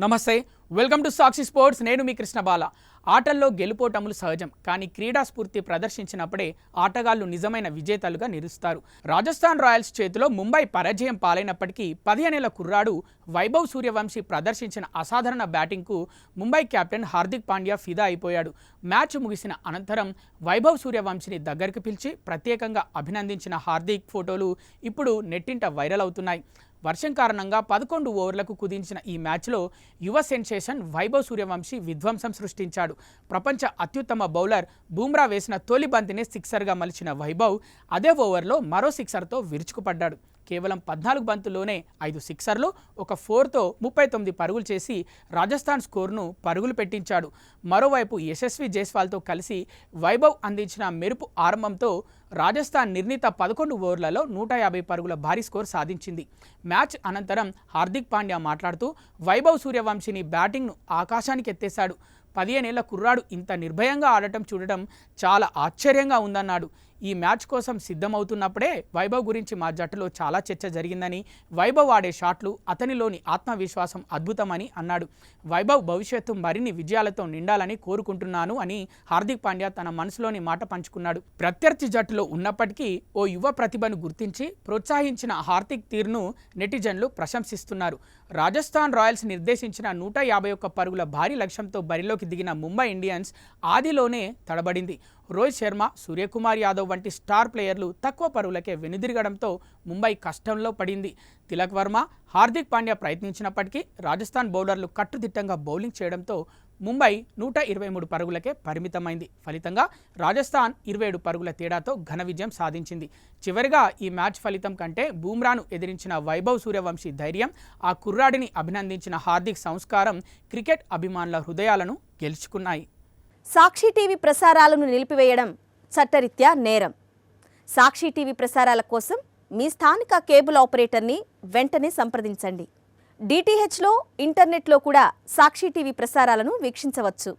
నమస్తే, welcome to Sakshi sports. నేను మీ కృష్ణబాల. ఆటల్లో గెలుపోటములు సహజం, కానీ క్రీడా స్ఫూర్తి ప్రదర్శించినప్పుడే ఆటగాళ్లు నిజమైన విజేతలుగా నిలుస్తారు. రాజస్థాన్ రాయల్స్ చేతిలో ముంబై పరాజయం పాలైనప్పటికీ 15 ఏళ్ల కుర్రాడు వైభవ్ సూర్యవంశీ ప్రదర్శించిన అసాధారణ బ్యాటింగ్కు ముంబై కెప్టెన్ హార్దిక్ పాండ్యా ఫిదా అయిపోయాడు. మ్యాచ్ ముగిసిన అనంతరం వైభవ్ సూర్యవంశీని దగ్గరికి పిలిచి ప్రత్యేకంగా అభినందించిన హార్దిక్ ఫోటోలు ఇప్పుడు నెట్టింట వైరల్ అవుతున్నాయి. వర్షం కారణంగా 11 ఓవర్లకు కుదించిన ఈ మ్యాచ్లో యువ సెన్సేషన్ వైభవ్ సూర్యవంశీ విధ్వంసం సృష్టించాడు. ప్రపంచ అత్యుత్తమ బౌలర్ బూమ్రా వేసిన తొలి బంతిని సిక్సర్గా మలిచిన వైభవ్ అదే ఓవర్లో మరో సిక్సర్తో విరుచుకుపడ్డాడు. కేవలం 14 బంతుల్లోనే 5 సిక్సర్లు, ఒక 4తో 39 పరుగులు చేసి రాజస్థాన్ స్కోర్ను పరుగులు పెట్టించాడు. మరోవైపు యశస్వి జైస్వాల్తో కలిసి వైభవ్ అందించిన మెరుపు ఆరంభంతో రాజస్థాన్ నిర్ణీత 11 ఓవర్లలో 150 పరుగుల భారీ స్కోర్ సాధించింది. మ్యాచ్ అనంతరం హార్దిక్ పాండ్యా మాట్లాడుతూ వైభవ్ సూర్యవంశీని బ్యాటింగ్ను ఆకాశానికి ఎత్తేశాడు. 15 ఏళ్ల కుర్రాడు ఇంత నిర్భయంగా ఆడటం చూడటం చాలా ఆశ్చర్యంగా ఉందన్నాడు. ఈ మ్యాచ్ కోసం సిద్ధమవుతున్నప్పుడే వైభవ్ గురించి మా జట్టులో చాలా చర్చ జరిగిందని, వైభవ్ ఆడే షాట్లు, అతనిలోని ఆత్మవిశ్వాసం అద్భుతమని అన్నాడు. వైభవ్ భవిష్యత్తు మరిన్ని విజయాలతో నిండాలని కోరుకుంటున్నాను అని హార్దిక్ పాండ్యా తన మనసులోని మాట పంచుకున్నాడు. ప్రత్యర్థి జట్టులో ఉన్నప్పటికీ ఓ యువ ప్రతిభను గుర్తించి ప్రోత్సహించిన హార్దిక్ తీరును నెటిజన్లు ప్రశంసిస్తున్నారు. రాజస్థాన్ రాయల్స్ నిర్దేశించిన 151 పరుగుల భారీ లక్ష్యంతో బరిలోకి దిగిన ముంబై ఇండియన్స్ ఆదిలోనే తడబడింది. రోహిత్ శర్మ, సూర్యకుమార్ యాదవ్ వంటి స్టార్ ప్లేయర్లు తక్కువ పరుగులకే వెనుదిరగడంతో ముంబై కష్టంలో పడింది. తిలక్ వర్మ, హార్దిక్ పాండ్యా ప్రయత్నించినప్పటికీ రాజస్థాన్ బౌలర్లు కట్టుదిట్టంగా బౌలింగ్ చేయడంతో ముంబై 123 పరుగులకే పరిమితమైంది. ఫలితంగా రాజస్థాన్ 27 పరుగుల తేడాతో ఘన విజయం సాధించింది. చివరిగా ఈ మ్యాచ్ ఫలితం కంటే బూమ్రాను ఎదిరించిన వైభవ్ సూర్యవంశీ ధైర్యం, ఆ కుర్రాడిని అభినందించిన హార్దిక్ సంస్కారం క్రికెట్ అభిమానుల హృదయాలను గెలుచుకున్నాయి. సాక్షి టీవీ ప్రసారాలను నిలిపివేయడం చట్టరీత్యా నేరం. సాక్షి టీవీ ప్రసారాల కోసం మీ స్థానిక కేబుల్ ఆపరేటర్ని వెంటనే సంప్రదించండి. డిటిహెచ్లో, ఇంటర్నెట్లో కూడా సాక్షి టీవీ ప్రసారాలను వీక్షించవచ్చు.